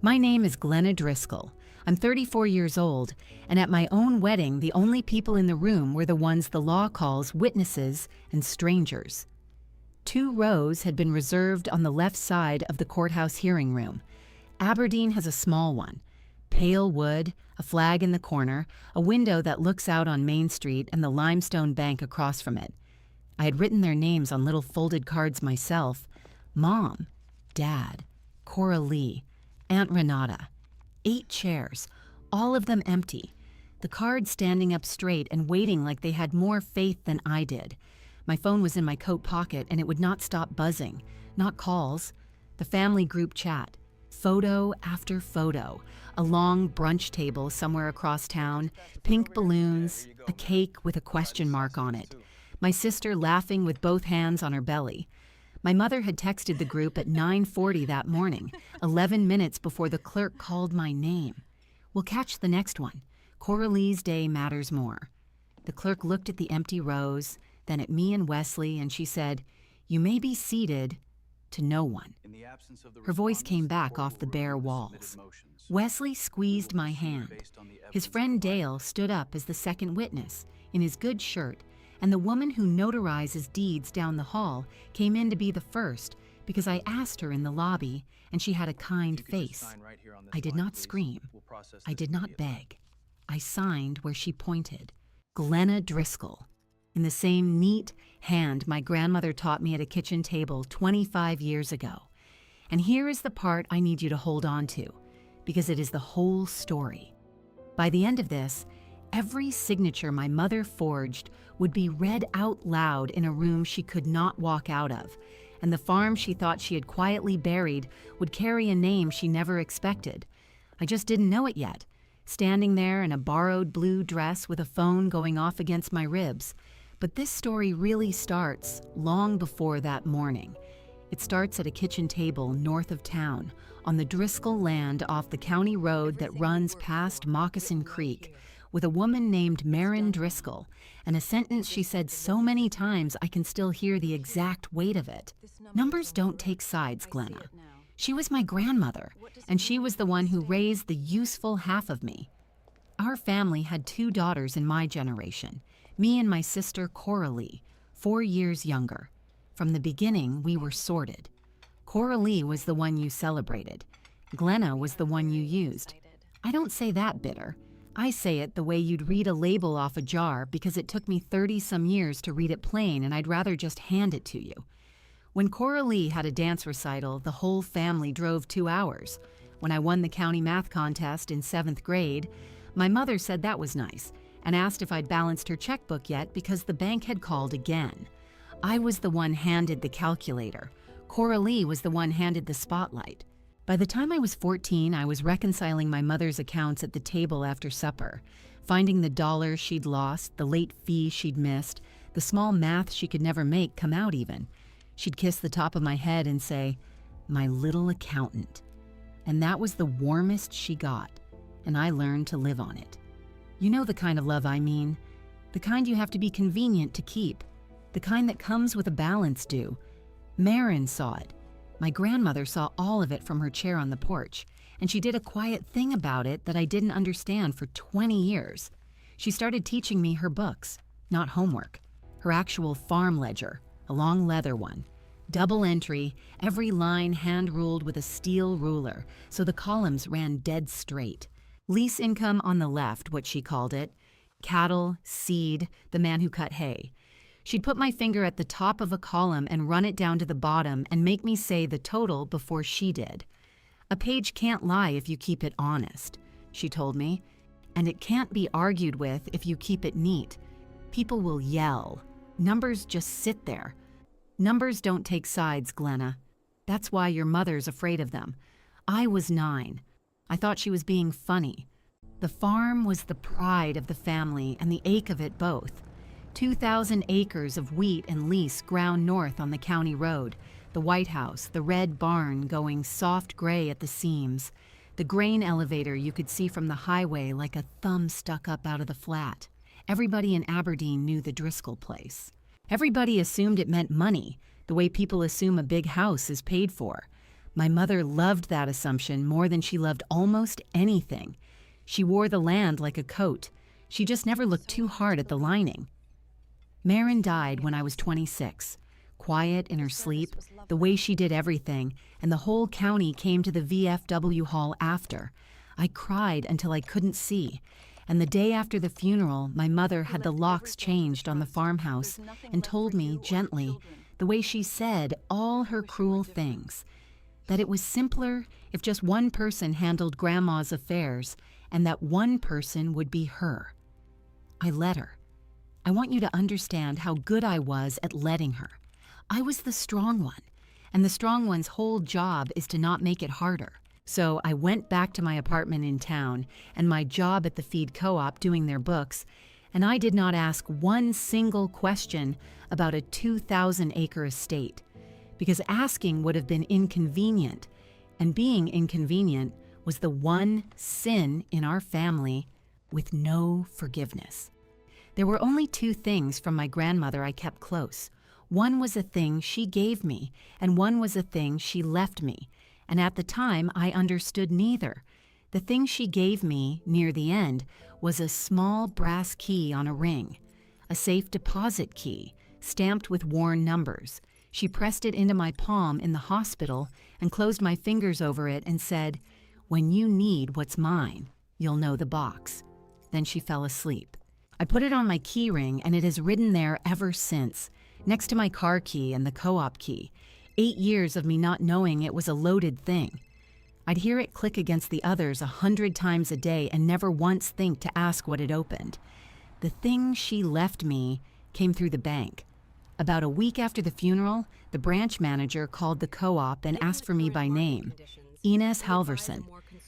My name is Glenna Driscoll. I'm 34 years old, and at my own wedding, the only people in the room were the ones the law calls witnesses and strangers. 2 rows had been reserved on the left side of the courthouse hearing room. Aberdeen has a small one. Pale wood, a flag in the corner, a window that looks out on Main Street and the limestone bank across from it. I had written their names on little folded cards myself. Mom, Dad, Coralee, Aunt Renata. 8 chairs, all of them empty. The cards standing up straight and waiting like they had more faith than I did. My phone was in my coat pocket and it would not stop buzzing. Not calls. The family group chat. Photo after photo. A long brunch table somewhere across town. Pink balloons. A cake with a question mark on it. My sister laughing with both hands on her belly. My mother had texted the group at 9:40 that morning, 11 minutes before the clerk called my name. We'll catch the next one. Coralee's day matters more. The clerk looked at the empty rows, then at me and Wesley, and she said, "You may be seated," to no one. Her voice came back off the bare walls. Wesley squeezed my hand. His friend Dale stood up as the second witness, in his good shirt, and the woman who notarizes deeds down the hall came in to be the first because I asked her in the lobby and she had a kind face. I did not scream. I did not beg. I signed where she pointed. Glenna Driscoll. In the same neat hand my grandmother taught me at a kitchen table 25 years ago. And here is the part I need you to hold on to, because it is the whole story. By the end of this, every signature my mother forged would be read out loud in a room she could not walk out of, and the farm she thought she had quietly buried would carry a name she never expected. I just didn't know it yet, standing there in a borrowed blue dress with a phone going off against my ribs. But this story really starts long before that morning. It starts at a kitchen table north of town, on the Driscoll land off the county road that runs past Moccasin Creek, with a woman named Marin Driscoll, and a sentence she said so many times I can still hear the exact weight of it. Numbers don't take sides, Glenna. She was my grandmother, and she was the one who raised the useful half of me. Our family had 2 daughters in my generation, me and my sister Coralee, 4 years younger. From the beginning, we were sorted. Coralee was the one you celebrated. Glenna was the one you used. I don't say that bitter. I say it the way you'd read a label off a jar because it took me 30-some years to read it plain and I'd rather just hand it to you. When Coralee had a dance recital, the whole family drove 2 hours. When I won the county math contest in 7th grade, my mother said that was nice and asked if I'd balanced her checkbook yet because the bank had called again. I was the one handed the calculator. Coralee was the one handed the spotlight. By the time I was 14, I was reconciling my mother's accounts at the table after supper, finding the dollars she'd lost, the late fee she'd missed, the small math she could never make come out even. She'd kiss the top of my head and say, "My little accountant." And that was the warmest she got, and I learned to live on it. You know the kind of love I mean, the kind you have to be convenient to keep, the kind that comes with a balance due. Marin saw it. My grandmother saw all of it from her chair on the porch, and she did a quiet thing about it that I didn't understand for 20 years. She started teaching me her books, not homework, her actual farm ledger, a long leather one. Double entry, every line hand-ruled with a steel ruler, so the columns ran dead straight. Lease income on the left, what she called it. Cattle, seed, the man who cut hay. She'd put my finger at the top of a column and run it down to the bottom and make me say the total before she did. A page can't lie if you keep it honest, she told me, and it can't be argued with if you keep it neat. People will yell. Numbers just sit there. Numbers don't take sides, Glenna. That's why your mother's afraid of them. I was 9. I thought she was being funny. The farm was the pride of the family and the ache of it both. 2,000 acres of wheat and lease ground north on the county road, the White House, the red barn going soft gray at the seams, the grain elevator you could see from the highway like a thumb stuck up out of the flat. Everybody in Aberdeen knew the Driscoll place. Everybody assumed it meant money, the way people assume a big house is paid for. My mother loved that assumption more than she loved almost anything. She wore the land like a coat. She just never looked too hard at the lining. Marin died when I was 26. Quiet in her sleep, the way she did everything, and the whole county came to the VFW hall after. I cried until I couldn't see. And the day after the funeral, my mother had the locks changed on the farmhouse and told me gently, the way she said all her cruel things, that it was simpler if just one person handled Grandma's affairs and that one person would be her. I let her. I want you to understand how good I was at letting her. I was the strong one, and the strong one's whole job is to not make it harder. So I went back to my apartment in town and my job at the feed co-op doing their books, and I did not ask one single question about a 2,000-acre estate, because asking would have been inconvenient, and being inconvenient was the one sin in our family with no forgiveness. There were only two things from my grandmother I kept close. One was a thing she gave me, and one was a thing she left me. And at the time, I understood neither. The thing she gave me, near the end, was a small brass key on a ring, a safe deposit key, stamped with worn numbers. She pressed it into my palm in the hospital and closed my fingers over it and said, "When you need what's mine, you'll know the box." Then she fell asleep. I put it on my key ring, and it has ridden there ever since, next to my car key and the co-op key. 8 years of me not knowing it was a loaded thing. I'd hear it click against the others 100 times a day and never once think to ask what it opened. The thing she left me came through the bank. About a week after the funeral, the branch manager called the co-op and asked for me by name, Ines Halverson.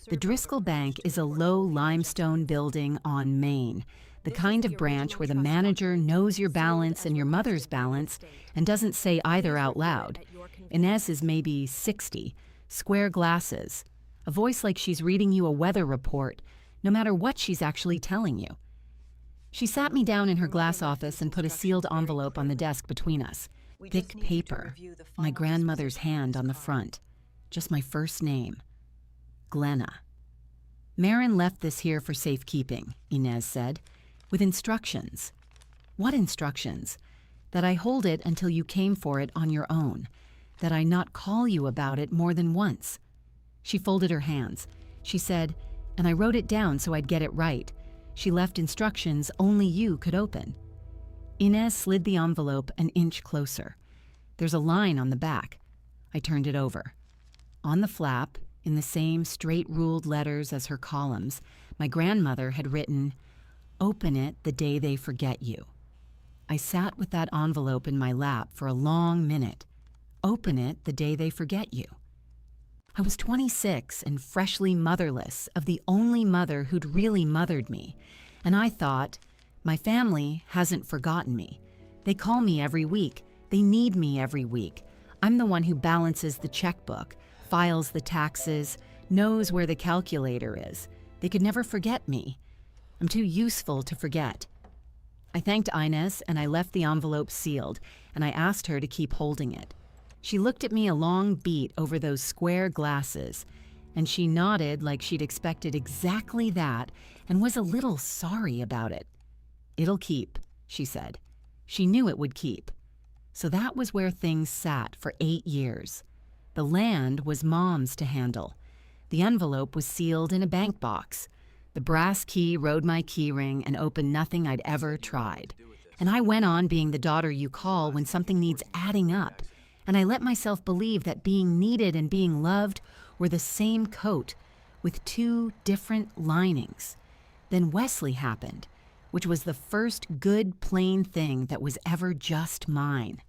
The Driscoll Bank is a low limestone building on Main, the kind of branch where the manager knows your balance and your mother's balance and doesn't say either out loud. Ines is maybe 60, square glasses, a voice like she's reading you a weather report, no matter what she's actually telling you. She sat me down in her glass office and put a sealed envelope on the desk between us. Thick paper, my grandmother's hand on the front, just my first name, Glenna. Marin left this here for safekeeping, Ines said, with instructions. What instructions? That I hold it until you came for it on your own, that I not call you about it more than once. She folded her hands. She said, and I wrote it down so I'd get it right. She left instructions only you could open. Ines slid the envelope an inch closer. There's a line on the back. I turned it over. On the flap, in the same straight-ruled letters as her columns, my grandmother had written, "Open it the day they forget you." I sat with that envelope in my lap for a long minute. Open it the day they forget you. I was 26 and freshly motherless of the only mother who'd really mothered me, and I thought, my family hasn't forgotten me. They call me every week. They need me every week. I'm the one who balances the checkbook, files the taxes, knows where the calculator is. They could never forget me. I'm too useful to forget. I thanked Ines and I left the envelope sealed, and I asked her to keep holding it. She looked at me a long beat over those square glasses, and she nodded like she'd expected exactly that and was a little sorry about it. "It'll keep," she said. She knew it would keep. So that was where things sat for 8 years. The land was Mom's to handle. The envelope was sealed in a bank box. The brass key rode my key ring and opened nothing I'd ever tried. And I went on being the daughter you call when something needs adding up. And I let myself believe that being needed and being loved were the same coat with 2 different linings. Then Wesley happened, which was the first good, plain thing that was ever just mine.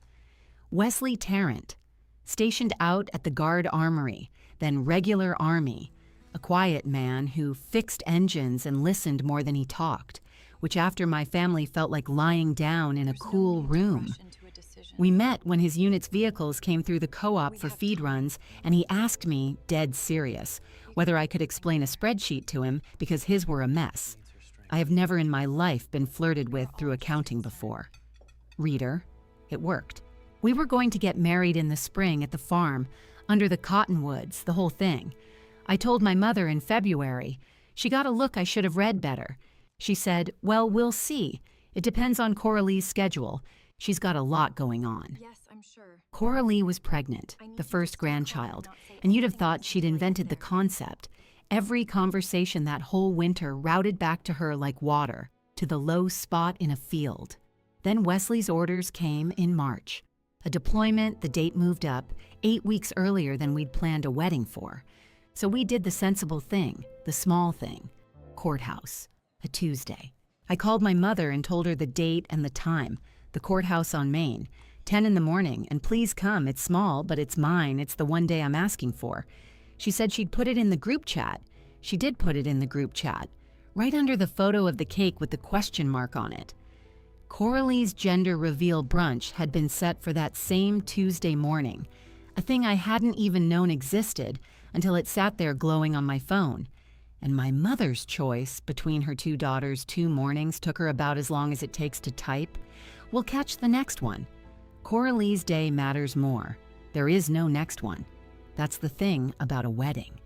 Wesley Tarrant, stationed out at the Guard Armory, then regular Army, a quiet man who fixed engines and listened more than he talked, which after my family felt like lying down in a cool room. We met when his unit's vehicles came through the co-op for feed runs, and he asked me, dead serious, whether I could explain a spreadsheet to him because his were a mess. I have never in my life been flirted with through accounting before. Reader, it worked. We were going to get married in the spring at the farm. under the cottonwoods, the whole thing. I told my mother in February. She got a look I should have read better. She said, "Well, we'll see. It depends on Coralee's schedule. She's got a lot going on." Yes, I'm sure. Coralee was pregnant, the first grandchild, and you'd have thought she'd invented the concept. Every conversation that whole winter routed back to her like water, to the low spot in a field. Then Wesley's orders came in March. A deployment, the date moved up, 8 weeks earlier than we'd planned a wedding for. So we did the sensible thing, the small thing. Courthouse, a Tuesday. I called my mother and told her the date and the time, the courthouse on Main, 10 in the morning, and please come, it's small, but it's mine, it's the one day I'm asking for. She said she'd put it in the group chat. She did put it in the group chat, right under the photo of the cake with the question mark on it. Coralee's gender reveal brunch had been set for that same Tuesday morning, a thing I hadn't even known existed until it sat there glowing on my phone. And my mother's choice between her 2 daughters' 2 mornings took her about as long as it takes to type. We'll catch the next one. Coralee's day matters more. There is no next one. That's the thing about a wedding.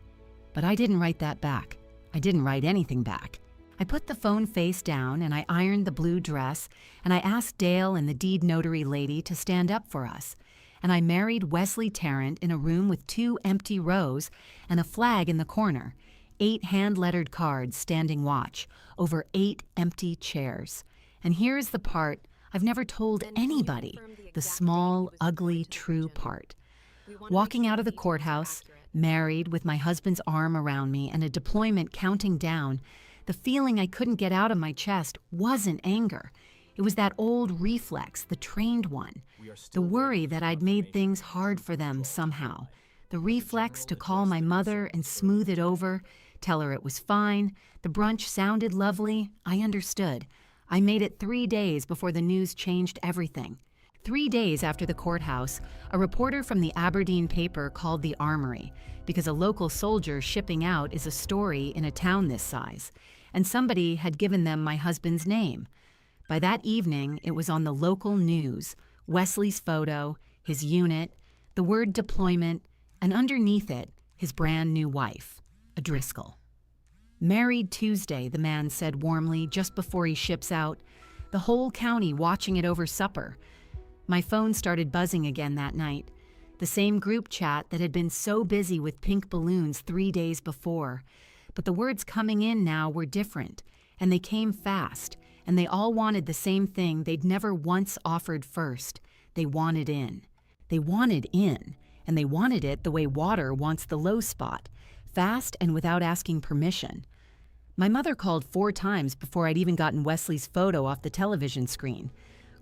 But I didn't write that back. I didn't write anything back. I put the phone face down and I ironed the blue dress, and I asked Dale and the deed notary lady to stand up for us. And I married Wesley Tarrant in a room with 2 empty rows and a flag in the corner, 8 hand-lettered cards standing watch over 8 empty chairs. And here's the part I've never told anybody, the small, ugly, true part. Walking out of the courthouse, married with my husband's arm around me and a deployment counting down, the feeling I couldn't get out of my chest wasn't anger. It was that old reflex, the trained one. The worry that I'd made things hard for them somehow. The reflex to call my mother and smooth it over, tell her it was fine. The brunch sounded lovely. I understood. I made it 3 days before the news changed everything. 3 days after the courthouse, a reporter from the Aberdeen paper called the Armory because a local soldier shipping out is a story in a town this size, and somebody had given them my husband's name. By that evening, it was on the local news, Wesley's photo, his unit, the word deployment, and underneath it, his brand new wife, a Driscoll. "Married Tuesday," the man said warmly just before he ships out, the whole county watching it over supper. My phone started buzzing again that night, the same group chat that had been so busy with pink balloons 3 days before. But the words coming in now were different, and they came fast, and they all wanted the same thing they'd never once offered first. They wanted in. They wanted in, and they wanted it the way water wants the low spot, fast and without asking permission. My mother called 4 times before I'd even gotten Wesley's photo off the television screen.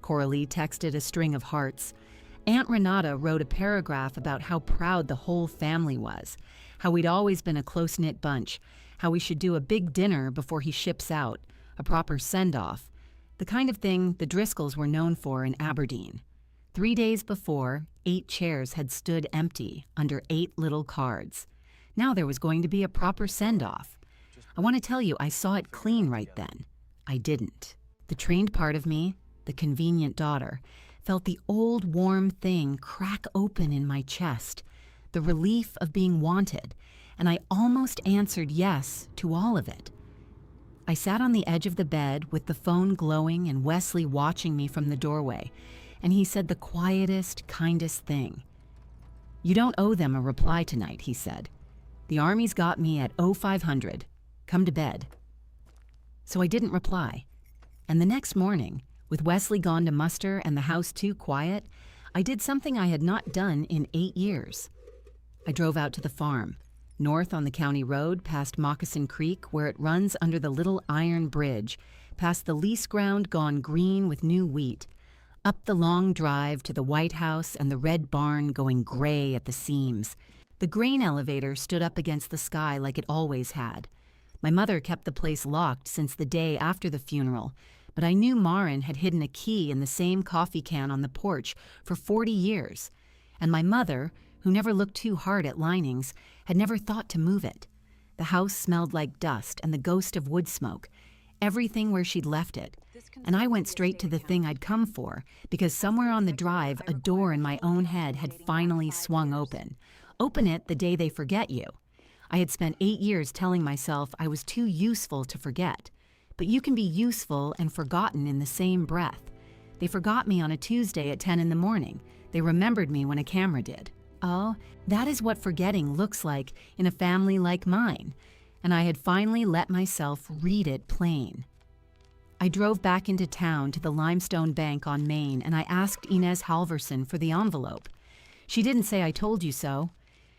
Coralee texted a string of hearts. Aunt Renata wrote a paragraph about how proud the whole family was, how we'd always been a close-knit bunch, how we should do a big dinner before he ships out, a proper send-off, the kind of thing the Driscolls were known for in Aberdeen. 3 days before, 8 chairs had stood empty under 8 little cards. Now there was going to be a proper send-off. I want to tell you, I saw it clean right then. I didn't. The trained part of me, the convenient daughter, felt the old warm thing crack open in my chest, the relief of being wanted, and I almost answered yes to all of it. I sat on the edge of the bed with the phone glowing and Wesley watching me from the doorway, and he said the quietest, kindest thing. "You don't owe them a reply tonight," he said. "The Army's got me at 0500. Come to bed." So I didn't reply. And the next morning, with Wesley gone to muster and the house too quiet, I did something I had not done in 8 years. I drove out to the farm, north on the county road past Moccasin Creek where it runs under the little iron bridge, past the lease ground gone green with new wheat, up the long drive to the White House and the red barn going gray at the seams. The grain elevator stood up against the sky like it always had. My mother kept the place locked since the day after the funeral, but I knew Marin had hidden a key in the same coffee can on the porch for 40 years, and my mother, who never looked too hard at linings, had never thought to move it. The house smelled like dust and the ghost of wood smoke, everything where she'd left it, and I went straight to the thing I'd come for, because somewhere on the drive a door in my own head had finally swung open. Open it the day they forget you. I had spent 8 years telling myself I was too useful to forget. But you can be useful and forgotten in the same breath. They forgot me on a Tuesday at 10 in the morning. They remembered me when a camera did. Oh, that is what forgetting looks like in a family like mine. And I had finally let myself read it plain. I drove back into town to the Limestone Bank on Main, and I asked Inez Halverson for the envelope. She didn't say I told you so.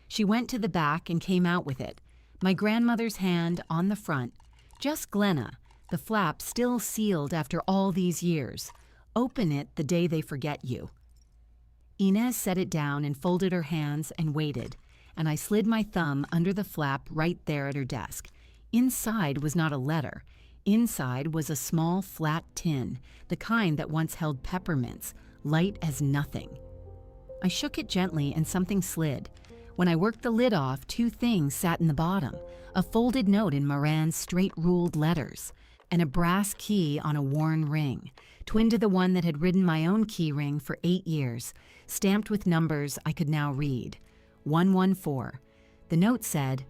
She went to the back and came out with it, my grandmother's hand on the front. Just Glenna, the flap still sealed after all these years. Open it the day they forget you. Inez set it down and folded her hands and waited, and I slid my thumb under the flap right there at her desk. Inside was not a letter. Inside was a small flat tin, the kind that once held peppermints, light as nothing. I shook it gently and something slid. When I worked the lid off, 2 things sat in the bottom, a folded note in Moran's straight-ruled letters, and a brass key on a worn ring, twin to the one that had ridden my own key ring for 8 years, stamped with numbers I could now read. 114. The note said,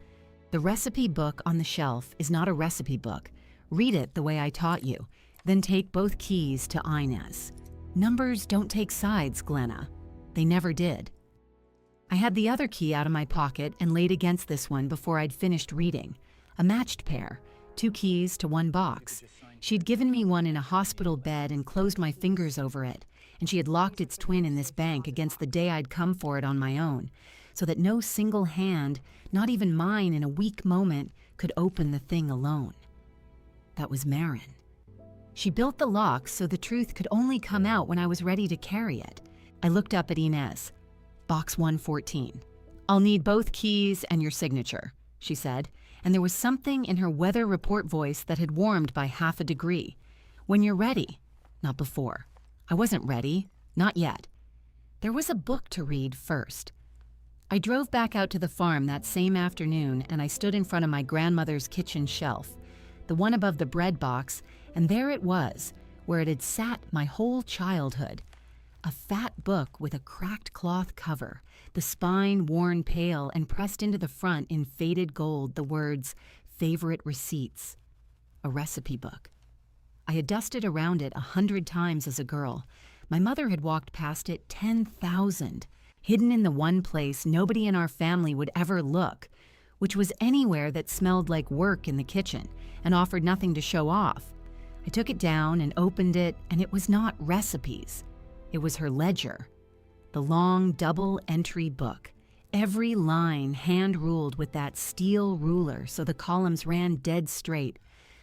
"The recipe book on the shelf is not a recipe book. Read it the way I taught you, then take both keys to Inez. Numbers don't take sides, Glenna. They never did." I had the other key out of my pocket and laid against this one before I'd finished reading. A matched pair, 2 keys to 1 box. She'd given me one in a hospital bed and closed my fingers over it, and she had locked its twin in this bank against the day I'd come for it on my own, so that no single hand, not even mine in a weak moment, could open the thing alone. That was Marin. She built the lock so the truth could only come out when I was ready to carry it. I looked up at Inez. "Box 114. I'll need both keys and your signature," she said, and there was something in her weather report voice that had warmed by half a degree. "When you're ready, not before." I wasn't ready, not yet. There was a book to read first. I drove back out to the farm that same afternoon, and I stood in front of my grandmother's kitchen shelf, the one above the bread box, and there it was, where it had sat my whole childhood. A fat book with a cracked cloth cover, the spine worn pale and pressed into the front in faded gold the words, "Favorite Receipts." A recipe book. I had dusted around it 100 times as a girl. My mother had walked past it 10,000, hidden in the one place nobody in our family would ever look, which was anywhere that smelled like work in the kitchen and offered nothing to show off. I took it down and opened it, and it was not recipes. It was her ledger, the long double-entry book, every line hand-ruled with that steel ruler so the columns ran dead straight,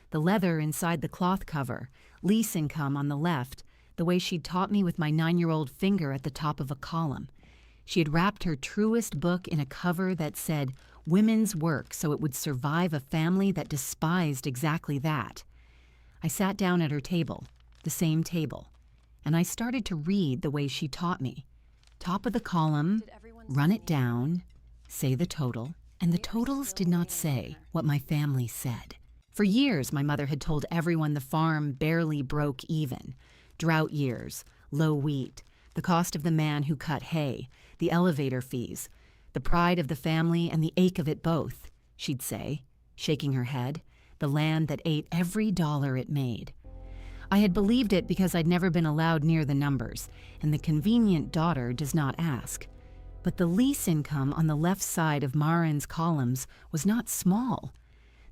the leather inside the cloth cover, lease income on the left, the way she'd taught me with my 9-year-old finger at the top of a column. She had wrapped her truest book in a cover that said women's work so it would survive a family that despised exactly that. I sat down at her table, the same table, and I started to read the way she taught me. Top of the column, run it down, say the total, and the totals did not say what my family said. For years, my mother had told everyone the farm barely broke even. Drought years, low wheat, the cost of the man who cut hay, the elevator fees, the pride of the family and the ache of it both, she'd say, shaking her head, the land that ate every dollar it made. I had believed it because I'd never been allowed near the numbers, and the convenient daughter does not ask. But the lease income on the left side of Marin's columns was not small.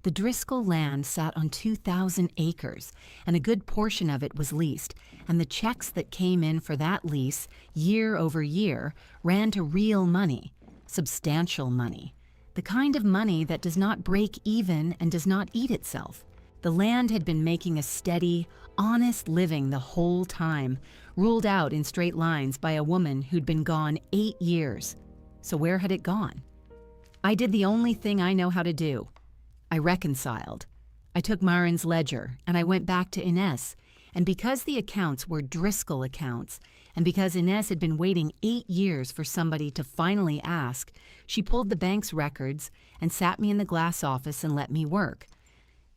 The Driscoll land sat on 2,000 acres, and a good portion of it was leased, and the checks that came in for that lease, year over year, ran to real money, substantial money, the kind of money that does not break even and does not eat itself. The land had been making a steady, honest living the whole time, ruled out in straight lines by a woman who'd been gone 8 years. So where had it gone? I did the only thing I know how to do. I reconciled. I took Marin's ledger, and I went back to Inez. And because the accounts were Driscoll accounts, and because Inez had been waiting 8 years for somebody to finally ask, she pulled the bank's records and sat me in the glass office and let me work.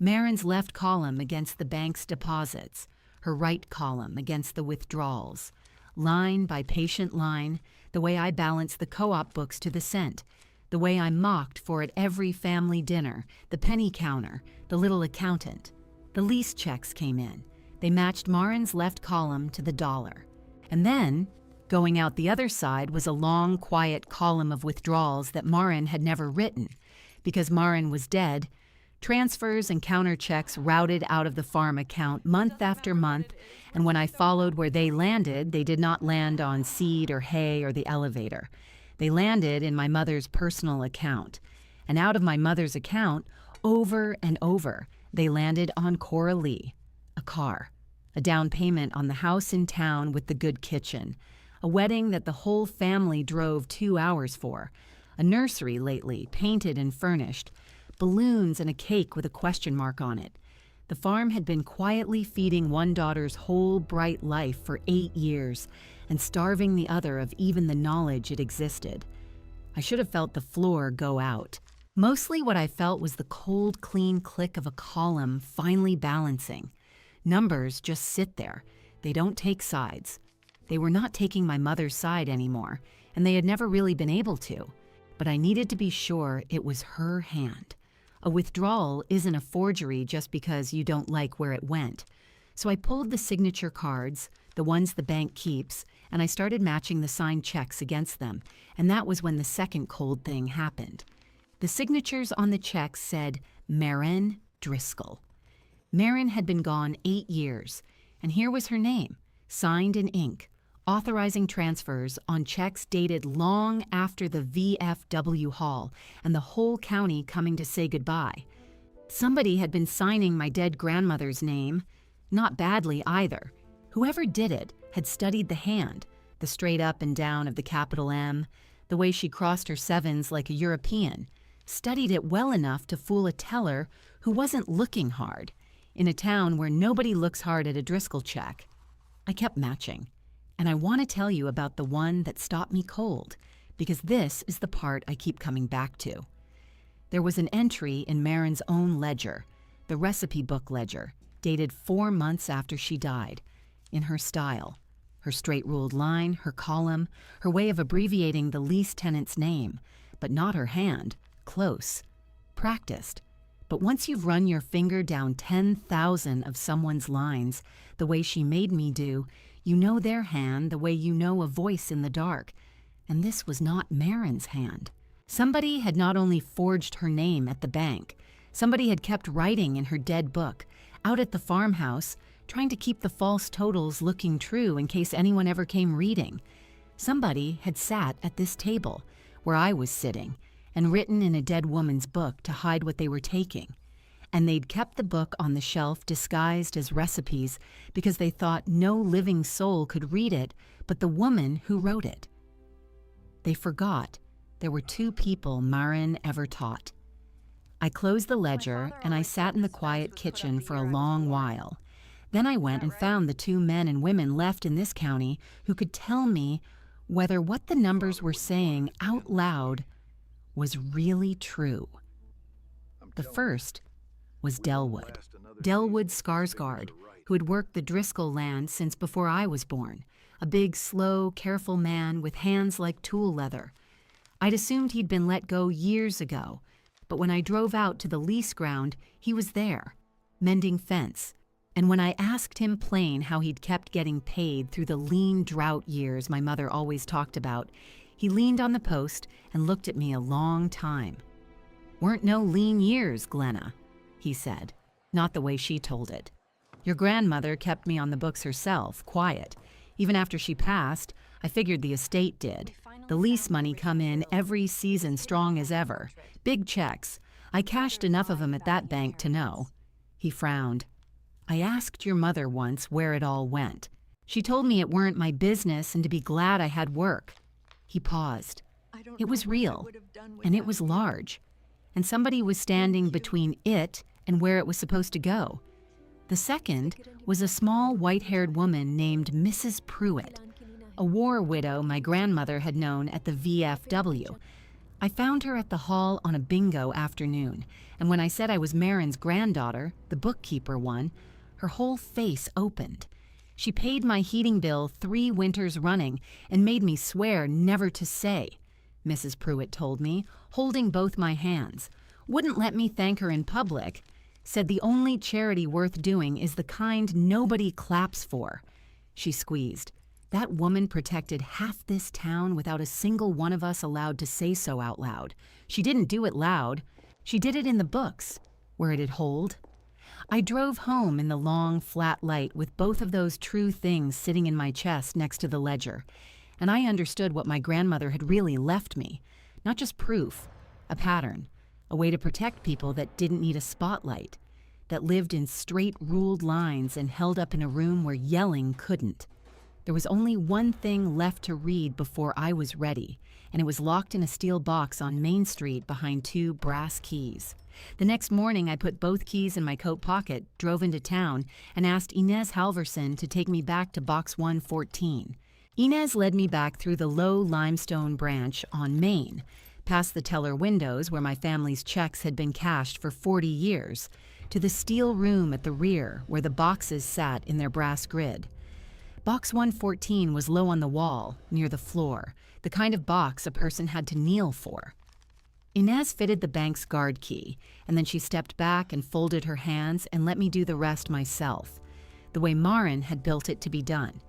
Marin's left column against the bank's deposits, her right column against the withdrawals, line by patient line, the way I balanced the co-op books to the cent, the way I mocked for at every family dinner, the penny counter, the little accountant. The lease checks came in. They matched Marin's left column to the dollar. And then, going out the other side was a long, quiet column of withdrawals that Marin had never written. Because Marin was dead, transfers and counter checks routed out of the farm account month after month, and when I followed where they landed, they did not land on seed or hay or the elevator. They landed in my mother's personal account. And out of my mother's account, over and over, they landed on Coralee, a car, a down payment on the house in town with the good kitchen, a wedding that the whole family drove 2 hours for, a nursery lately, painted and furnished, balloons and a cake with a question mark on it. The farm had been quietly feeding one daughter's whole bright life for 8 years and starving the other of even the knowledge it existed. I should have felt the floor go out. Mostly what I felt was the cold, clean click of a column finally balancing. Numbers just sit there. They don't take sides. They were not taking my mother's side anymore, and they had never really been able to. But I needed to be sure it was her hand. A withdrawal isn't a forgery just because you don't like where it went. So I pulled the signature cards, the ones the bank keeps, and I started matching the signed checks against them, and that was when the second cold thing happened. The signatures on the checks said Glenna Driscoll. Marin had been gone 8 years, and here was her name, signed in ink, authorizing transfers on checks dated long after the VFW haul and the whole county coming to say goodbye. Somebody had been signing my dead grandmother's name, not badly either. Whoever did it had studied the hand, the straight up and down of the capital M, the way she crossed her sevens like a European, studied it well enough to fool a teller who wasn't looking hard, in a town where nobody looks hard at a Driscoll check. I kept matching. And I want to tell you about the one that stopped me cold, because this is the part I keep coming back to. There was an entry in Marin's own ledger, the recipe book ledger, dated 4 months after she died, in her style. Her straight-ruled line, her column, her way of abbreviating the lease tenant's name, but not her hand, close, practiced. But once you've run your finger down 10,000 of someone's lines, the way she made me do, you know their hand the way you know a voice in the dark. And this was not Marin's hand. Somebody had not only forged her name at the bank, somebody had kept writing in her dead book, out at the farmhouse, trying to keep the false totals looking true in case anyone ever came reading. Somebody had sat at this table, where I was sitting, and written in a dead woman's book to hide what they were taking. And they'd kept the book on the shelf disguised as recipes because they thought no living soul could read it but the woman who wrote it. They forgot there were 2 people Marin ever taught. I closed the ledger and I sat in the quiet kitchen for a long while. Then I went and found the 2 men and women left in this county who could tell me whether what the numbers were saying out loud was really true. The first was Delwood Skarsgård, who had worked the Driscoll land since before I was born, a big, slow, careful man with hands like tool leather. I'd assumed he'd been let go years ago, but when I drove out to the lease ground, he was there, mending fence. And when I asked him plain how he'd kept getting paid through the lean drought years my mother always talked about, he leaned on the post and looked at me a long time. "Weren't no lean years, Glenna," he said, not the way she told it. "Your grandmother kept me on the books herself, quiet. Even after she passed, I figured the estate did. The lease money come in every season strong as ever. Big checks. I cashed enough of them at that bank to know." He frowned. "I asked your mother once where it all went. She told me it weren't my business and to be glad I had work." He paused. It was real, and it was large. And somebody was standing between it and where it was supposed to go. The second was a small white-haired woman named Mrs. Pruitt, a war widow my grandmother had known at the VFW. I found her at the hall on a bingo afternoon, and when I said I was Marin's granddaughter, the bookkeeper one, her whole face opened. She paid my heating bill 3 winters running and made me swear never to say, Mrs. Pruitt told me, holding both my hands. Wouldn't let me thank her in public. Said the only charity worth doing is the kind nobody claps for. She squeezed. That woman protected half this town without a single one of us allowed to say so out loud. She didn't do it loud. She did it in the books, where it'd hold. I drove home in the long, flat light with both of those true things sitting in my chest next to the ledger, and I understood what my grandmother had really left me. Not just proof, a pattern, a way to protect people that didn't need a spotlight, that lived in straight ruled lines and held up in a room where yelling couldn't. There was only one thing left to read before I was ready, and it was locked in a steel box on Main Street behind 2 brass keys. The next morning, I put both keys in my coat pocket, drove into town, and asked Inez Halverson to take me back to Box 114. Inez led me back through the low limestone branch on Main, past the teller windows where my family's checks had been cashed for 40 years, to the steel room at the rear where the boxes sat in their brass grid. Box 114 was low on the wall, near the floor, the kind of box a person had to kneel for. Inez fitted the bank's guard key, and then she stepped back and folded her hands and let me do the rest myself, the way Marin had built it to be done.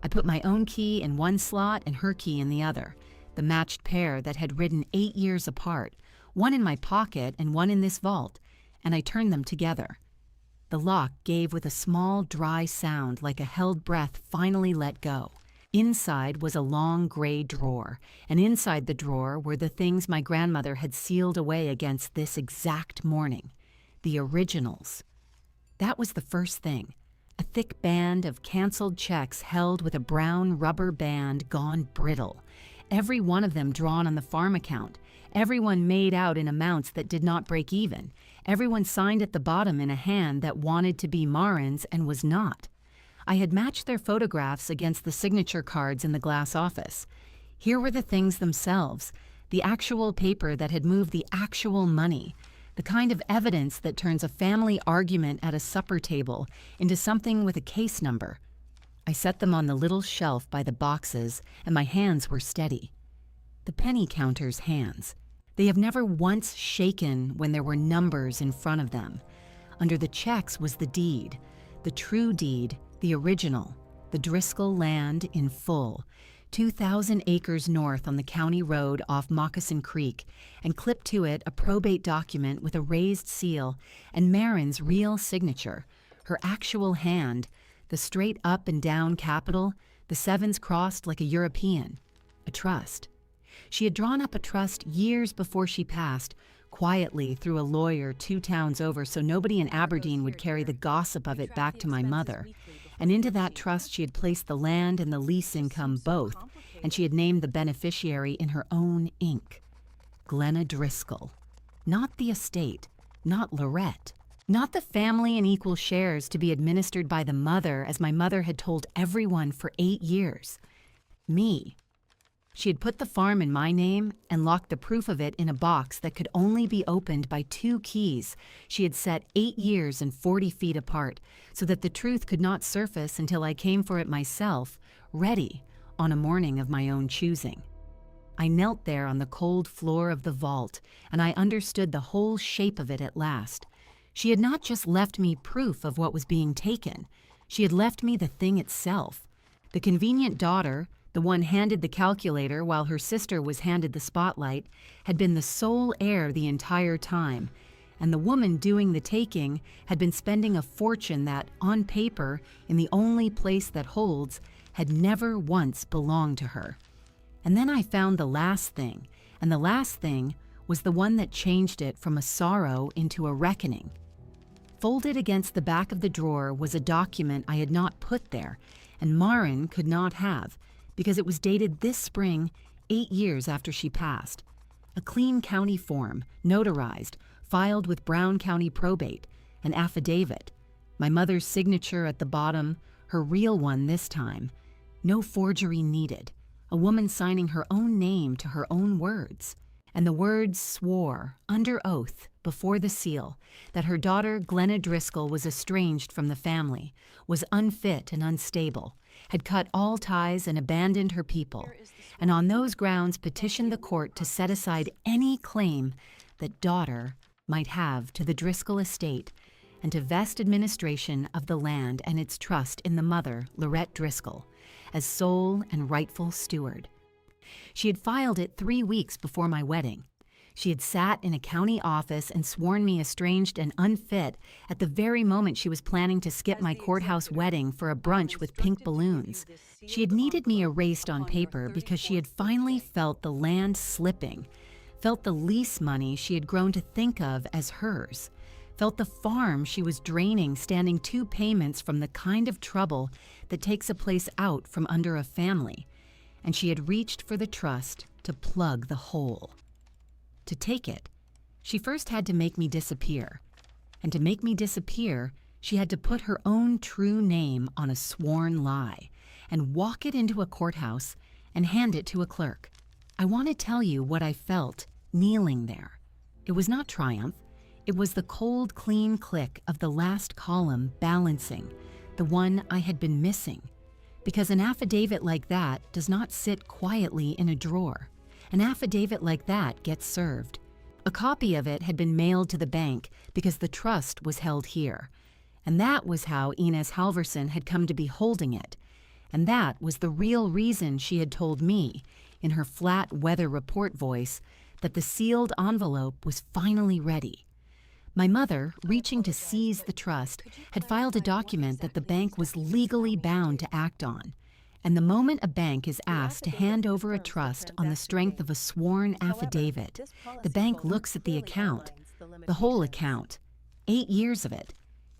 I put my own key in one slot and her key in the other, the matched pair that had ridden 8 years apart, one in my pocket and one in this vault, and I turned them together. The lock gave with a small, dry sound like a held breath finally let go. Inside was a long gray drawer, and inside the drawer were the things my grandmother had sealed away against this exact morning, the originals. That was the first thing, a thick band of canceled checks held with a brown rubber band gone brittle, every one of them drawn on the farm account, everyone made out in amounts that did not break even, everyone signed at the bottom in a hand that wanted to be Marin's and was not. I had matched their photographs against the signature cards in the glass office. Here were the things themselves, the actual paper that had moved the actual money, the kind of evidence that turns a family argument at a supper table into something with a case number. I set them on the little shelf by the boxes, and my hands were steady. The penny counter's hands. They have never once shaken when there were numbers in front of them. Under the checks was the deed, the true deed, the original, the Driscoll land in full, 2,000 acres north on the county road off Moccasin Creek, and clipped to it a probate document with a raised seal and Marin's real signature, her actual hand, the straight up and down capital, the sevens crossed like a European, a trust. She had drawn up a trust years before she passed, quietly through a lawyer 2 towns over so nobody in Aberdeen would carry the gossip of it back to my mother. And into that trust she had placed the land and the lease income both, and she had named the beneficiary in her own ink. Glenna Driscoll. Not the estate, not Lorette. Not the family in equal shares to be administered by the mother as my mother had told everyone for 8 years. Me. She had put the farm in my name and locked the proof of it in a box that could only be opened by 2 keys she had set 8 years and 40 feet apart so that the truth could not surface until I came for it myself, ready, on a morning of my own choosing. I knelt there on the cold floor of the vault, and I understood the whole shape of it at last. She had not just left me proof of what was being taken. She had left me the thing itself. The convenient daughter, the one handed the calculator while her sister was handed the spotlight, had been the sole heir the entire time, and the woman doing the taking had been spending a fortune that, on paper, in the only place that holds, had never once belonged to her. And then I found the last thing, and the last thing was the one that changed it from a sorrow into a reckoning. Folded against the back of the drawer was a document I had not put there, and Marin could not have, because it was dated this spring, 8 years after she passed. A clean county form, notarized, filed with Brown County Probate, an affidavit, my mother's signature at the bottom, her real one this time. No forgery needed, a woman signing her own name to her own words. And the words swore, under oath, before the seal, that her daughter Glenna Driscoll was estranged from the family, was unfit and unstable, had cut all ties and abandoned her people, and on those grounds petitioned the court to set aside any claim that daughter might have to the Driscoll estate and to vest administration of the land and its trust in the mother, Lorette Driscoll, as sole and rightful steward. She had filed it 3 weeks before my wedding. She had sat in a county office and sworn me estranged and unfit at the very moment she was planning to skip my courthouse wedding for a brunch with pink balloons. She had needed me erased on paper because she had finally felt the land slipping, felt the lease money she had grown to think of as hers, felt the farm she was draining standing 2 payments from the kind of trouble that takes a place out from under a family, and she had reached for the trust to plug the hole. To take it, she first had to make me disappear, and to make me disappear, she had to put her own true name on a sworn lie and walk it into a courthouse and hand it to a clerk. I want to tell you what I felt kneeling there. It was not triumph. It was the cold, clean click of the last column balancing, the one I had been missing. Because an affidavit like that does not sit quietly in a drawer. An affidavit like that gets served. A copy of it had been mailed to the bank because the trust was held here. And that was how Inez Halverson had come to be holding it. And that was the real reason she had told me, in her flat weather report voice, that the sealed envelope was finally ready. My mother, reaching to seize the trust, had filed a document that the bank was legally bound to act on. And the moment a bank is asked to hand over a trust on the strength of a sworn affidavit, the bank looks at the account, the whole account, 8 years of it.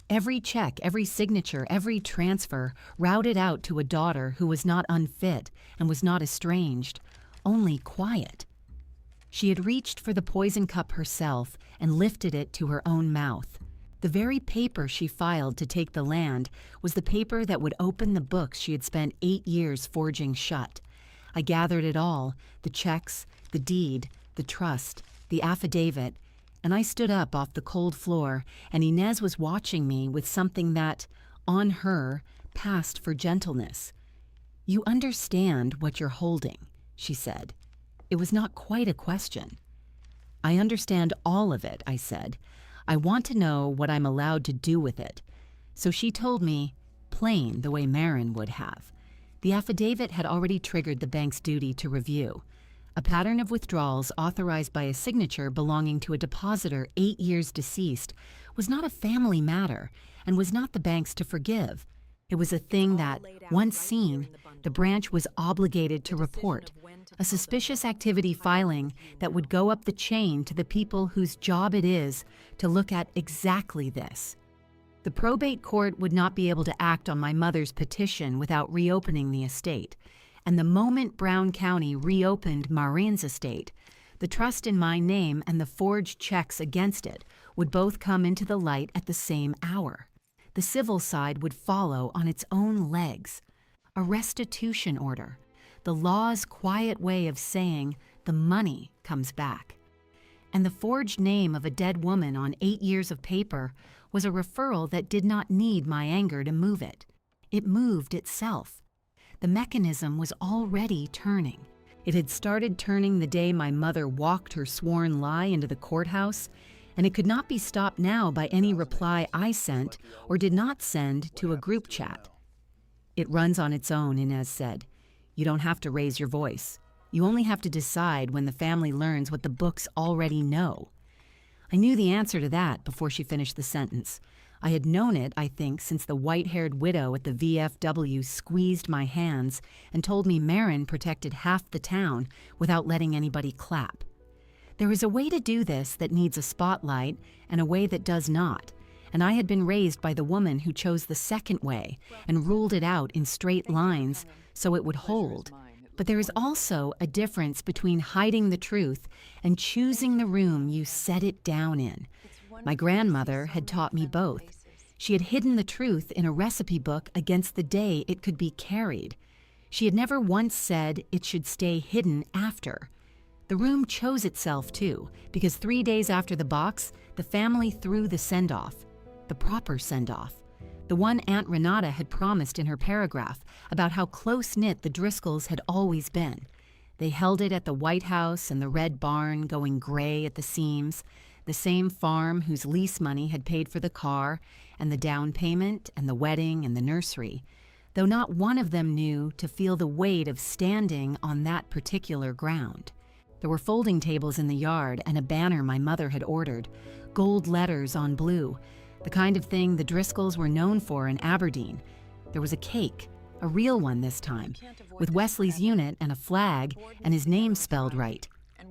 Every check, every signature, every transfer routed out to a daughter who was not unfit and was not estranged, only quiet. She had reached for the poison cup herself and lifted it to her own mouth. The very paper she filed to take the land was the paper that would open the books she had spent 8 years forging shut. I gathered it all, the checks, the deed, the trust, the affidavit, and I stood up off the cold floor, and Inez was watching me with something that, on her, passed for gentleness. "You understand what you're holding," she said. It was not quite a question. "I understand all of it," I said. "I want to know what I'm allowed to do with it." So she told me, plain the way Marin would have. The affidavit had already triggered the bank's duty to review. A pattern of withdrawals authorized by a signature belonging to a depositor 8 years deceased was not a family matter and was not the bank's to forgive. It was a thing that, once seen, the branch was obligated to report, a suspicious activity filing that would go up the chain to the people whose job it is to look at exactly this. The probate court would not be able to act on my mother's petition without reopening the estate, and the moment Brown County reopened Marin's estate, the trust in my name and the forged checks against it would both come into the light at the same hour. The civil side would follow on its own legs. A restitution order, the law's quiet way of saying the money comes back. And the forged name of a dead woman on 8 years of paper was a referral that did not need my anger to move it. It moved itself. The mechanism was already turning. It had started turning the day my mother walked her sworn lie into the courthouse, and it could not be stopped now by any reply I sent or did not send to a group chat. "It runs on its own," Inez said. "You don't have to raise your voice. You only have to decide when the family learns what the books already know." I knew the answer to that before she finished the sentence. I had known it, I think, since the white-haired widow at the VFW squeezed my hands and told me Marin protected half the town without letting anybody clap. There is a way to do this that needs a spotlight and a way that does not, and I had been raised by the woman who chose the second way and ruled it out in straight lines so it would hold. But there is also a difference between hiding the truth and choosing the room you set it down in. My grandmother had taught me both. She had hidden the truth in a recipe book against the day it could be carried. She had never once said it should stay hidden after. The room chose itself, too, because 3 days after the box, the family threw the send-off, the proper send-off. the one Aunt Renata had promised in her paragraph about how close-knit the Driscolls had always been. They held it at the White House and the red barn going gray at the seams, the same farm whose lease money had paid for the car and the down payment and the wedding and the nursery, though not one of them knew to feel the weight of standing on that particular ground. There were folding tables in the yard and a banner my mother had ordered, gold letters on blue, the kind of thing the Driscolls were known for in Aberdeen. There was a cake, a real one this time, with Wesley's unit and a flag and his name spelled right.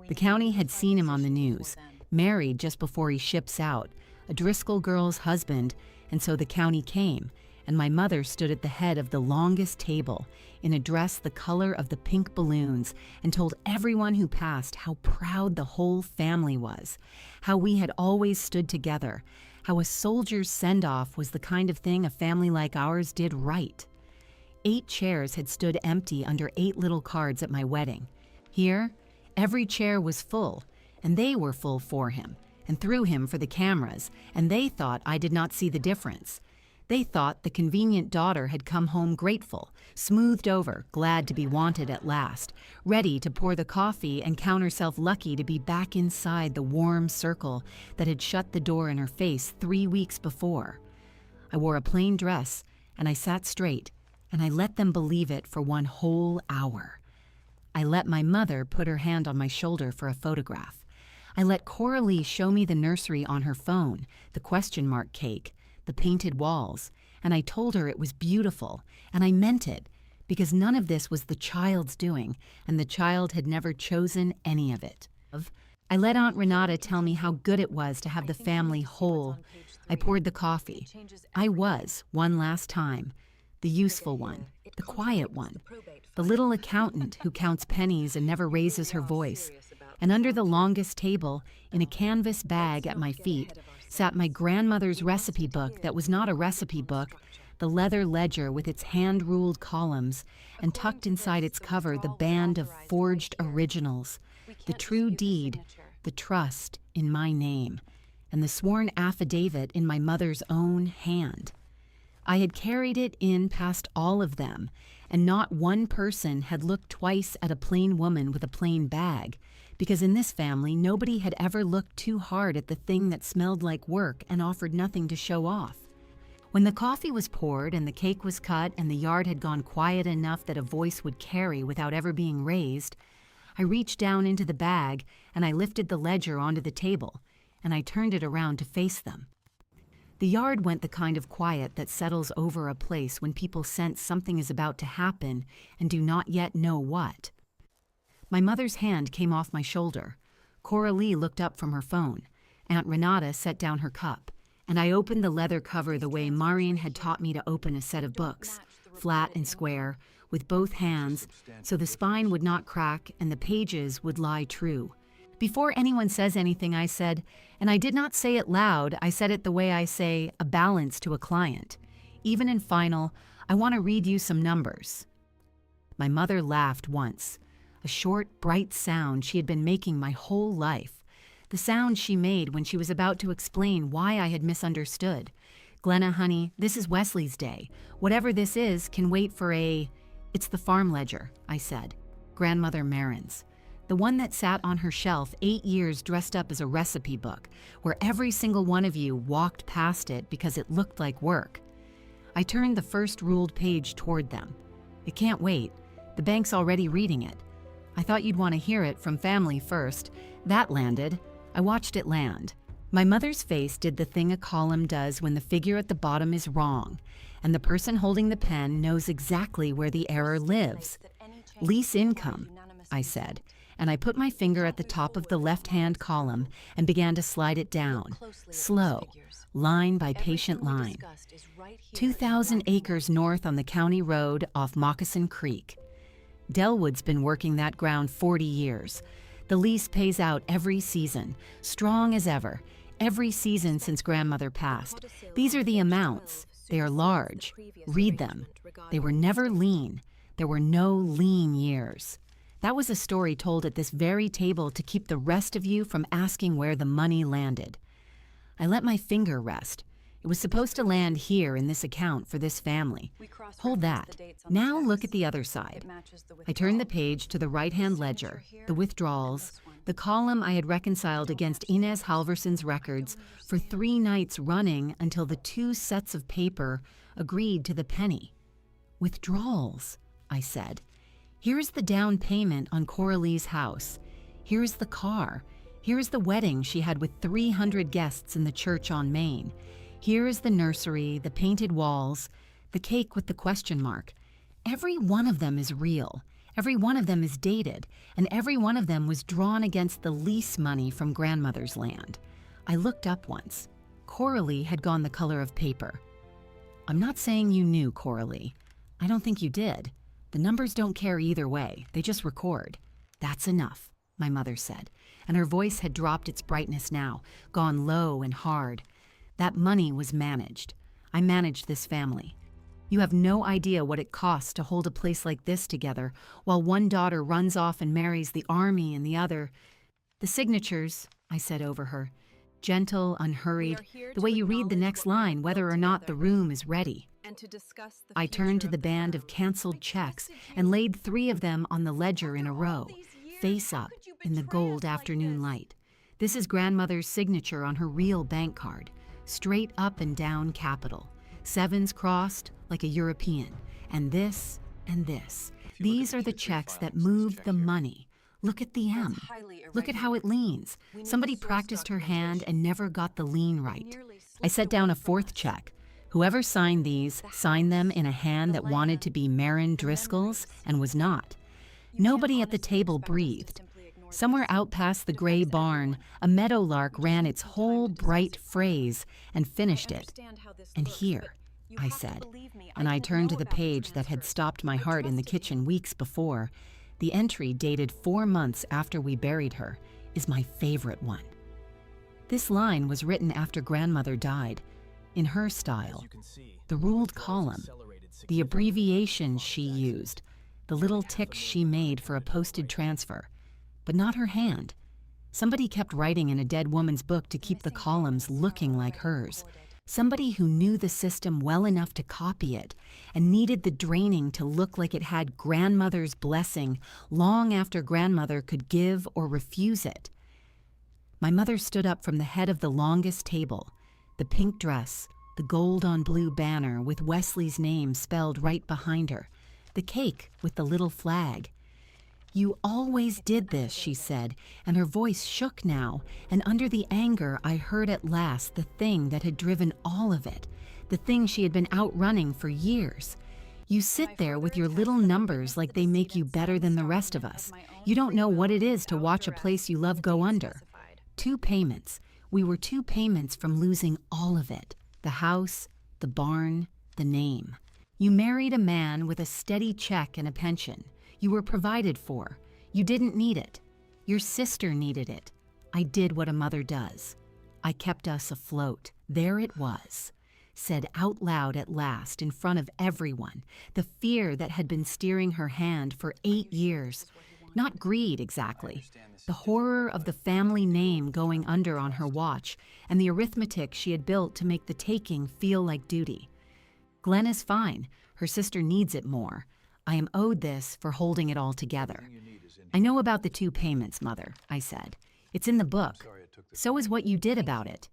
The county had seen him on the news, married just before he ships out, a Driscoll girl's husband, and so the county came, and my mother stood at the head of the longest table in a dress the color of the pink balloons and told everyone who passed how proud the whole family was, how we had always stood together, how a soldier's send-off was the kind of thing a family like ours did right. 8 chairs had stood empty under 8 little cards at my wedding. Here, every chair was full, and they were full for him, and through him for the cameras, and they thought I did not see the difference. They thought the convenient daughter had come home grateful, smoothed over, glad to be wanted at last, ready to pour the coffee and count herself lucky to be back inside the warm circle that had shut the door in her face 3 weeks before. I wore a plain dress, and I sat straight, and I let them believe it for 1 whole hour. I let my mother put her hand on my shoulder for a photograph. I let Coralee show me the nursery on her phone, the question mark cake, the painted walls, and I told her it was beautiful, and I meant it, because none of this was the child's doing, and the child had never chosen any of it. I let Aunt Renata tell me how good it was to have the family whole. I poured the coffee. I was, one last time, the useful one, the quiet one, the little accountant who counts pennies and never raises her voice. And under the longest table, in a canvas bag at my feet, sat my grandmother's recipe book that was not a recipe book, the leather ledger with its hand-ruled columns, and tucked inside its cover the band of forged originals, the true deed, the trust in my name, and the sworn affidavit in my mother's own hand. I had carried it in past all of them, and not one person had looked twice at a plain woman with a plain bag, because in this family nobody had ever looked too hard at the thing that smelled like work and offered nothing to show off. When the coffee was poured and the cake was cut and the yard had gone quiet enough that a voice would carry without ever being raised, I reached down into the bag and I lifted the ledger onto the table, and I turned it around to face them. The yard went the kind of quiet that settles over a place when people sense something is about to happen and do not yet know what. My mother's hand came off my shoulder. Coralee looked up from her phone. Aunt Renata set down her cup, and I opened the leather cover the way Marian had taught me to open a set of books, flat and square, with both hands, so the spine would not crack and the pages would lie true. Before anyone says anything, I said, and I did not say it loud, I said it the way I say a balance to a client. Even in final, I want to read you some numbers. My mother laughed once, a short, bright sound she had been making my whole life, the sound she made when she was about to explain why I had misunderstood. Glenna, honey, this is Wesley's day. Whatever this is can wait for It's the farm ledger, I said. Grandmother Marin's. The one that sat on her shelf 8 years dressed up as a recipe book, where every single one of you walked past it because it looked like work. I turned the first ruled page toward them. It can't wait. The bank's already reading it. I thought you'd want to hear it from family first. That landed. I watched it land. My mother's face did the thing a column does when the figure at the bottom is wrong, and the person holding the pen knows exactly where the error lives. Lease income, I said, and I put my finger at the top of the left-hand column and began to slide it down, slow, line by patient line. 2,000 acres north on the county road off Moccasin Creek. Delwood's been working that ground 40 years. The lease pays out every season, strong as ever, every season since grandmother passed. These are the amounts. They are large. Read them. They were never lean. There were no lean years. That was a story told at this very table to keep the rest of you from asking where the money landed. I let my finger rest. It was supposed to land here in this account for this family. Hold that. Now look at the other side. I turned the page to the right-hand ledger, the withdrawals, the column I had reconciled against Inez Halverson's records for 3 nights running until the 2 sets of paper agreed to the penny. Withdrawals, I said. Here's the down payment on Coralee's house. Here's the car. Here's the wedding she had with 300 guests in the church on Main. Here is the nursery, the painted walls, the cake with the question mark. Every one of them is real. Every one of them is dated, and every one of them was drawn against the lease money from grandmother's land. I looked up once. Coralee had gone the color of paper. I'm not saying you knew, Coralee. I don't think you did. The numbers don't care either way. They just record. That's enough, my mother said, and her voice had dropped its brightness now, gone low and hard. That money was managed. I managed this family. You have no idea what it costs to hold a place like this together while one daughter runs off and marries the army and the other. The signatures, I said over her, gentle, unhurried, the way you read the next line whether or not the room is ready. I turned to the band of canceled checks and laid 3 of them on the ledger in a row, face up, in the gold afternoon light. This is grandmother's signature on her real bank card, straight up and down capital, 7s crossed like a European, and this and this. These are the checks that moved the money. Look at the M. Look at how it leans. Somebody practiced her hand and never got the lean right. I set down a 4th check. Whoever signed these signed them in a hand that wanted to be Marin Driscoll's and was not. Nobody at the table breathed. Somewhere out past the gray barn, a meadowlark ran its whole bright phrase and finished it. And here, I said, and I turned to the page that had stopped my heart in the kitchen weeks before. The entry, dated 4 months after we buried her, is my favorite one. This line was written after grandmother died, in her style. The ruled column, the abbreviations she used, the little ticks she made for a posted transfer, but not her hand. Somebody kept writing in a dead woman's book to keep the columns looking like hers. Somebody who knew the system well enough to copy it and needed the draining to look like it had grandmother's blessing long after grandmother could give or refuse it. My mother stood up from the head of the longest table, the pink dress, the gold on blue banner with Wesley's name spelled right behind her, the cake with the little flag. You always did this, she said, and her voice shook now, and under the anger I heard at last the thing that had driven all of it, the thing she had been outrunning for years. You sit there with your little numbers like they make you better than the rest of us. You don't know what it is to watch a place you love go under. 2 payments. We were 2 payments from losing all of it. The house, the barn, the name. You married a man with a steady check and a pension. You were provided for. You didn't need it. Your sister needed it. I did what a mother does. I kept us afloat. There it was, said out loud at last in front of everyone, the fear that had been steering her hand for 8 years. Not greed, exactly. The horror of the family name going under on her watch and the arithmetic she had built to make the taking feel like duty. Glenna's fine. Her sister needs it more. I am owed this for holding it all together. I know about the 2 payments, Mother, I said. It's in the book. So is what you did about it.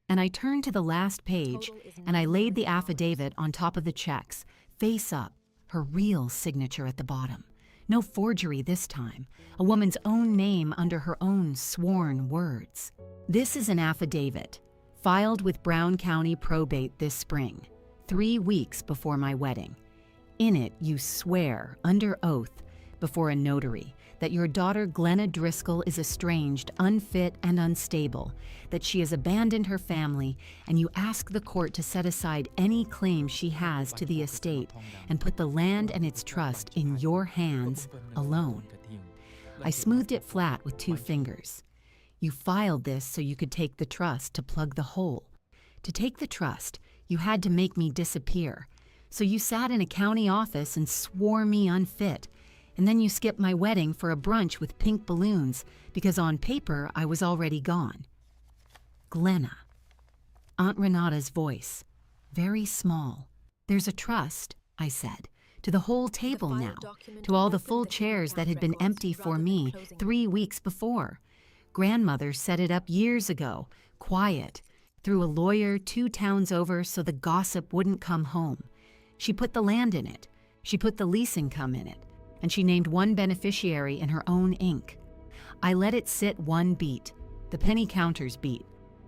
And I turned to the last page, and I laid the affidavit on top of the checks, face up, her real signature at the bottom. No forgery this time. A woman's own name under her own sworn words. This is an affidavit, filed with Brown County Probate this spring, 3 weeks before my wedding. In it, you swear, under oath, before a notary, that your daughter Glenna Driscoll is estranged, unfit, and unstable, that she has abandoned her family, and you ask the court to set aside any claim she has to the estate and put the land and its trust in your hands alone. I smoothed it flat with 2 fingers. You filed this so you could take the trust to plug the hole. To take the trust, you had to make me disappear. So you sat in a county office and swore me unfit, and then you skipped my wedding for a brunch with pink balloons because on paper I was already gone. Glenna. Aunt Renata's voice, very small. "There's a trust," I said, "to the whole table now, to all the full chairs that had been empty for me 3 weeks before. Grandmother set it up years ago, quiet, through a lawyer 2 towns over so the gossip wouldn't come home. She put the land in it, she put the lease income in it, and she named one beneficiary in her own ink. I let it sit one beat, the penny counters beat,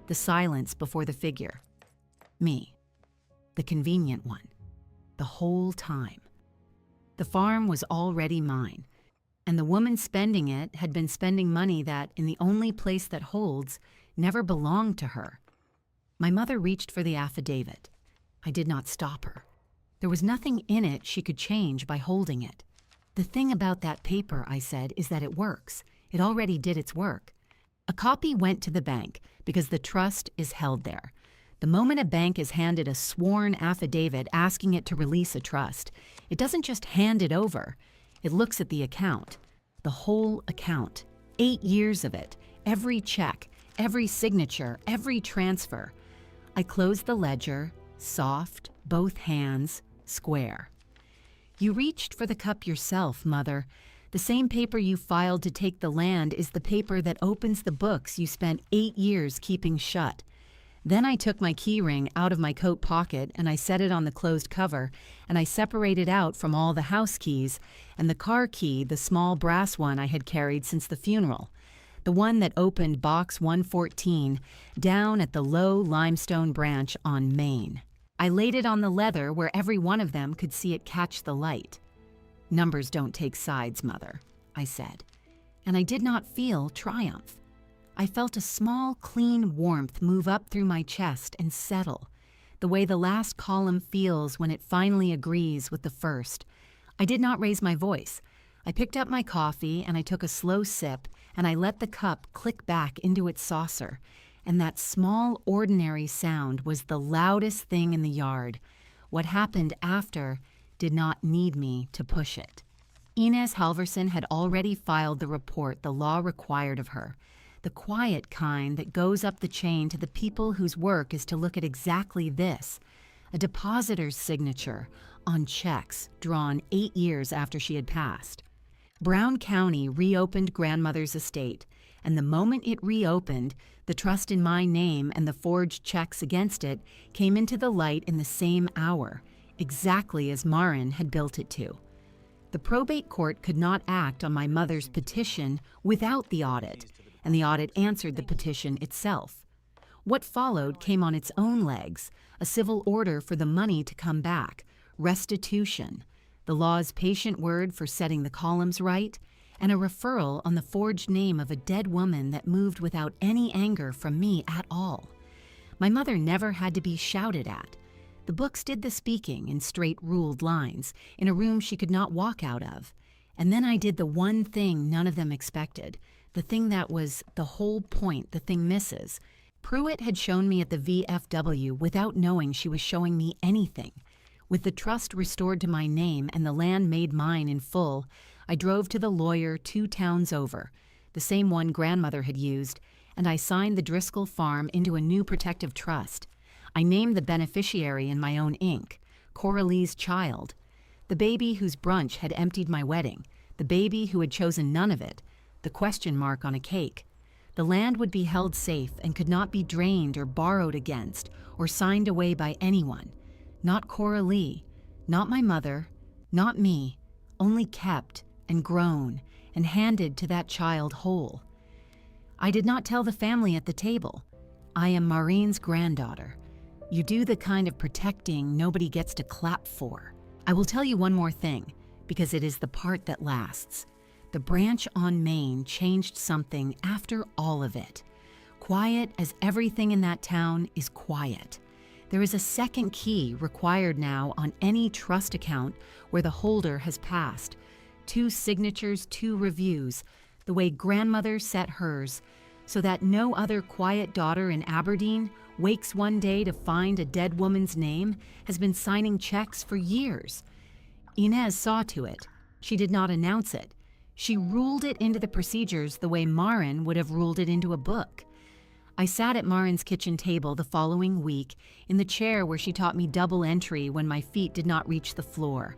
the silence before the figure. Me, the convenient one, the whole time. The farm was already mine, and the woman spending it had been spending money that, in the only place that holds, never belonged to her. My mother reached for the affidavit. I did not stop her. There was nothing in it she could change by holding it. "The thing about that paper," I said, "is that it works. It already did its work. A copy went to the bank because the trust is held there. The moment a bank is handed a sworn affidavit asking it to release a trust, it doesn't just hand it over. It looks at the account, the whole account, 8 years of it, every check, every signature, every transfer." I closed the ledger, soft, both hands, square. "You reached for the cup yourself, Mother. The same paper you filed to take the land is the paper that opens the books you spent 8 years keeping shut." Then I took my key ring out of my coat pocket and I set it on the closed cover, and I separated out from all the house keys and the car key, the small brass one I had carried since the funeral, the one that opened box 114 down at the low limestone branch on Main. I laid it on the leather where every one of them could see it catch the light. "Numbers don't take sides, Mother," I said, and I did not feel triumph. I felt a small, clean warmth move up through my chest and settle, the way the last column feels when it finally agrees with the first. I did not raise my voice. I picked up my coffee and I took a slow sip, and I let the cup click back into its saucer, and that small, ordinary sound was the loudest thing in the yard. What happened after did not need me to push it. Inez Halverson had already filed the report the law required of her, the quiet kind that goes up the chain to the people whose work is to look at exactly this, a depositor's signature on checks drawn 8 years after she had passed. Brown County reopened Grandmother's estate, and the moment it reopened, the trust in my name and the forged checks against it came into the light in the same hour, exactly as Marin had built it to. The probate court could not act on my mother's petition without the audit, and the audit answered the petition itself. What followed came on its own legs, a civil order for the money to come back, restitution, the law's patient word for setting the columns right, and a referral on the forged name of a dead woman that moved without any anger from me at all. My mother never had to be shouted at. The books did the speaking in straight ruled lines, in a room she could not walk out of. And then I did the one thing none of them expected, the thing that was the whole point the thing misses. Pruitt had shown me at the VFW without knowing she was showing me anything. With the trust restored to my name and the land made mine in full, I drove to the lawyer 2 towns over, the same one Grandmother had used, and I signed the Driscoll farm into a new protective trust. I named the beneficiary in my own ink, Coralee's child, the baby whose brunch had emptied my wedding, the baby who had chosen none of it, the question mark on a cake. The land would be held safe and could not be drained or borrowed against or signed away by anyone. Not Coralee, not my mother, not me, only kept and grown and handed to that child whole. I did not tell the family at the table. I am Maureen's granddaughter. You do the kind of protecting nobody gets to clap for. I will tell you one more thing, because it is the part that lasts. The branch on Main changed something after all of it. Quiet as everything in that town is quiet. There is a second key required now on any trust account where the holder has passed. 2 signatures, 2 reviews, the way Grandmother set hers, so that no other quiet daughter in Aberdeen wakes one day to find a dead woman's name has been signing checks for years. Inez saw to it. She did not announce it. She ruled it into the procedures the way Marin would have ruled it into a book. I sat at Marin's kitchen table the following week in the chair where she taught me double entry when my feet did not reach the floor,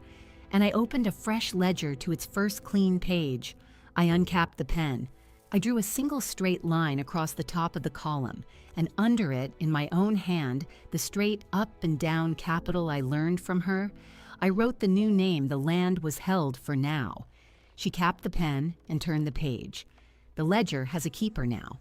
and I opened a fresh ledger to its first clean page. I uncapped the pen. I drew a single straight line across the top of the column, and under it, in my own hand, the straight up and down capital I learned from her, I wrote the new name the land was held for now. She capped the pen and turned the page. The ledger has a keeper now.